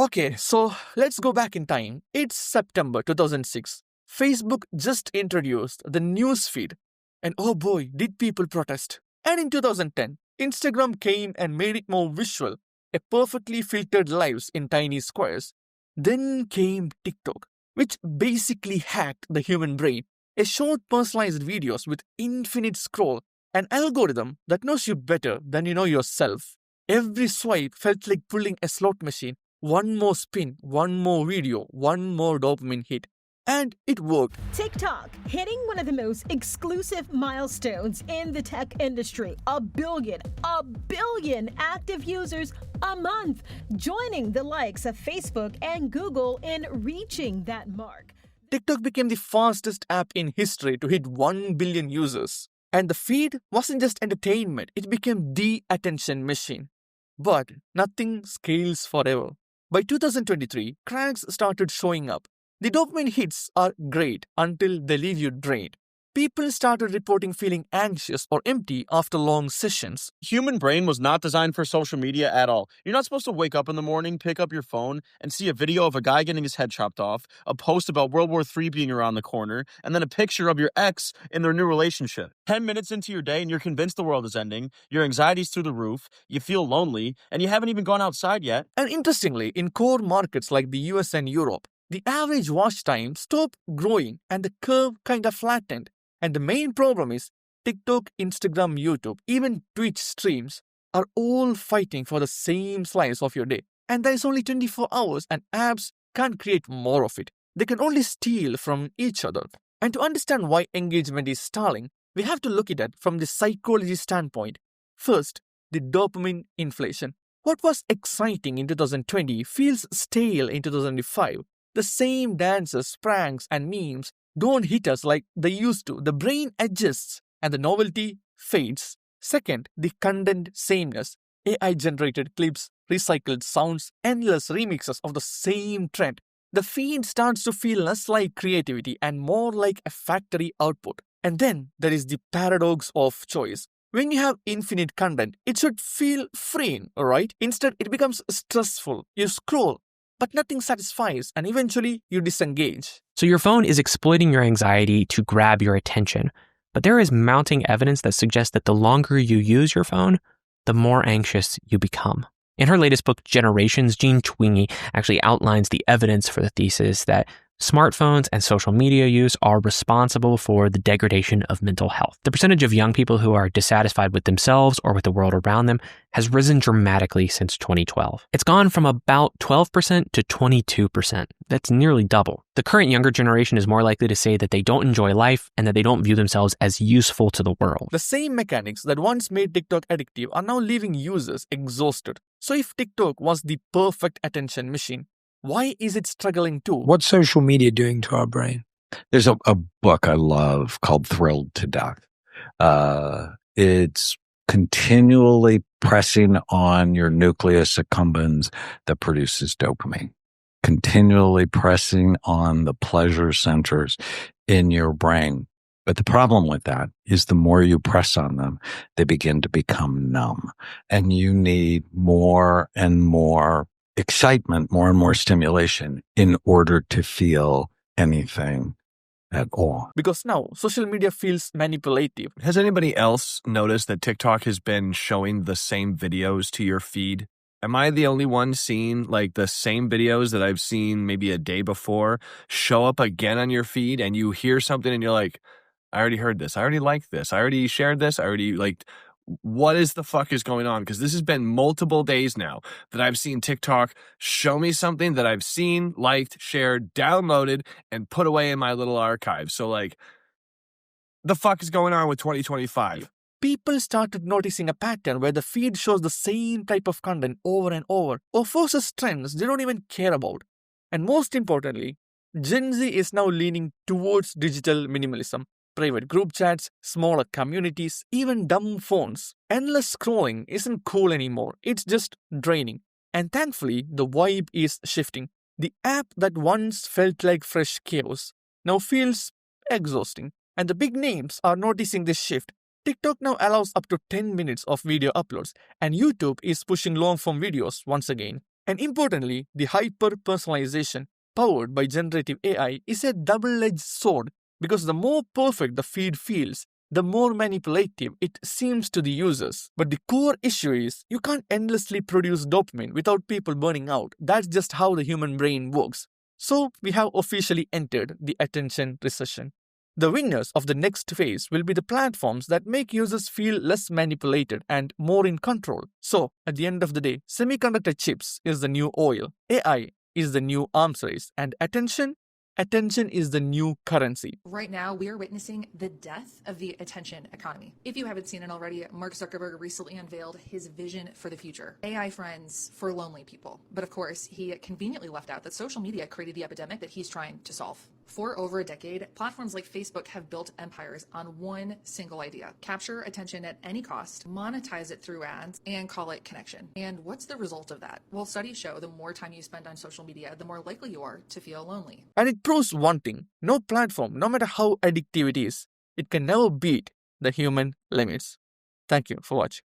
Okay, so let's go back in time. It's September 2006. Facebook just introduced the news feed. And oh boy, did people protest. And in 2010, Instagram came and made it more visual, a perfectly filtered lives in tiny squares. Then came TikTok, which basically hacked the human brain. A short personalized videos with infinite scroll, an algorithm that knows you better than you know yourself. Every swipe felt like pulling a slot machine. One more spin, one more video, one more dopamine hit. And it worked. TikTok hitting one of the most exclusive milestones in the tech industry. A billion active users a month, joining the likes of Facebook and Google in reaching that mark. TikTok became the fastest app in history to hit 1 billion users. And the feed wasn't just entertainment, it became the attention machine. But nothing scales forever. By 2023, cracks started showing up. The dopamine hits are great until they leave you drained. People started reporting feeling anxious or empty after long sessions. Human brain was not designed for social media at all. You're not supposed to wake up in the morning, pick up your phone, and see a video of a guy getting his head chopped off, a post about World War III being around the corner, and then a picture of your ex in their new relationship. 10 minutes into your day and you're convinced the world is ending, your anxiety's through the roof, you feel lonely, and you haven't even gone outside yet. And interestingly, in core markets like the US and Europe, the average watch time stopped growing and the curve kind of flattened. And the main problem is TikTok, Instagram, YouTube, even Twitch streams are all fighting for the same slice of your day. And there is only 24 hours and apps can't create more of it. They can only steal from each other. And to understand why engagement is stalling, we have to look at it from the psychology standpoint. First, the dopamine inflation. What was exciting in 2020 feels stale in 2005. The same dances, pranks, and memes don't hit us like they used to. The brain adjusts and the novelty fades. Second, the content sameness. AI-generated clips, recycled sounds, endless remixes of the same trend. The feed starts to feel less like creativity and more like a factory output. And then there is the paradox of choice. When you have infinite content, it should feel freeing, right? Instead, it becomes stressful. You scroll, but nothing satisfies, and eventually you disengage. So your phone is exploiting your anxiety to grab your attention. But there is mounting evidence that suggests that the longer you use your phone, the more anxious you become. In her latest book, Generations, Jean Twenge actually outlines the evidence for the thesis that smartphones and social media use are responsible for the degradation of mental health. The percentage of young people who are dissatisfied with themselves or with the world around them has risen dramatically since 2012. It's gone from about 12% to 22%. That's nearly double. The current younger generation is more likely to say that they don't enjoy life and that they don't view themselves as useful to the world. The same mechanics that once made TikTok addictive are now leaving users exhausted. So if TikTok was the perfect attention machine, why is it struggling too? What's social media doing to our brain? There's a book I love called Thrilled to Death. It's continually pressing on your nucleus accumbens that produces dopamine, continually pressing on the pleasure centers in your brain. But the problem with that is the more you press on them, they begin to become numb, and you need more and more excitement, more and more stimulation in order to feel anything at all. Because now social media feels manipulative. Has anybody else noticed that TikTok has been showing the same videos to your feed? Am I the only one seeing like the same videos that I've seen maybe a day before show up again on your feed, and you hear something and you're like, I already heard this. I already liked this. I already shared this. I already liked. What is the fuck is going on? Because this has been multiple days now that I've seen TikTok show me something that I've seen, liked, shared, downloaded, and put away in my little archive. So like, the fuck is going on with 2025? People started noticing a pattern where the feed shows the same type of content over and over, or forces trends they don't even care about. And most importantly, Gen Z is now leaning towards digital minimalism. Private group chats, smaller communities, even dumb phones. Endless scrolling isn't cool anymore. It's just draining. And thankfully, the vibe is shifting. The app that once felt like fresh chaos now feels exhausting. And the big names are noticing this shift. TikTok now allows up to 10 minutes of video uploads, and YouTube is pushing long-form videos once again. And importantly, the hyper-personalization powered by generative AI is a double-edged sword because the more perfect the feed feels, the more manipulative it seems to the users. But the core issue is you can't endlessly produce dopamine without people burning out. That's just how the human brain works. So we have officially entered the attention recession. The winners of the next phase will be the platforms that make users feel less manipulated and more in control. So, at the end of the day, semiconductor chips is the new oil, AI is the new arms race, and attention is the new currency. Right now, we are witnessing the death of the attention economy. If you haven't seen it already, Mark Zuckerberg recently unveiled his vision for the future. AI friends for lonely people. But of course, he conveniently left out that social media created the epidemic that he's trying to solve. For over a decade, platforms like Facebook have built empires on one single idea: capture attention at any cost, monetize it through ads, and call it connection. And what's the result of that? Well, studies show the more time you spend on social media, the more likely you are to feel lonely. And it proves one thing: no platform, no matter how addictive it is, it can never beat the human limits. Thank you for watching.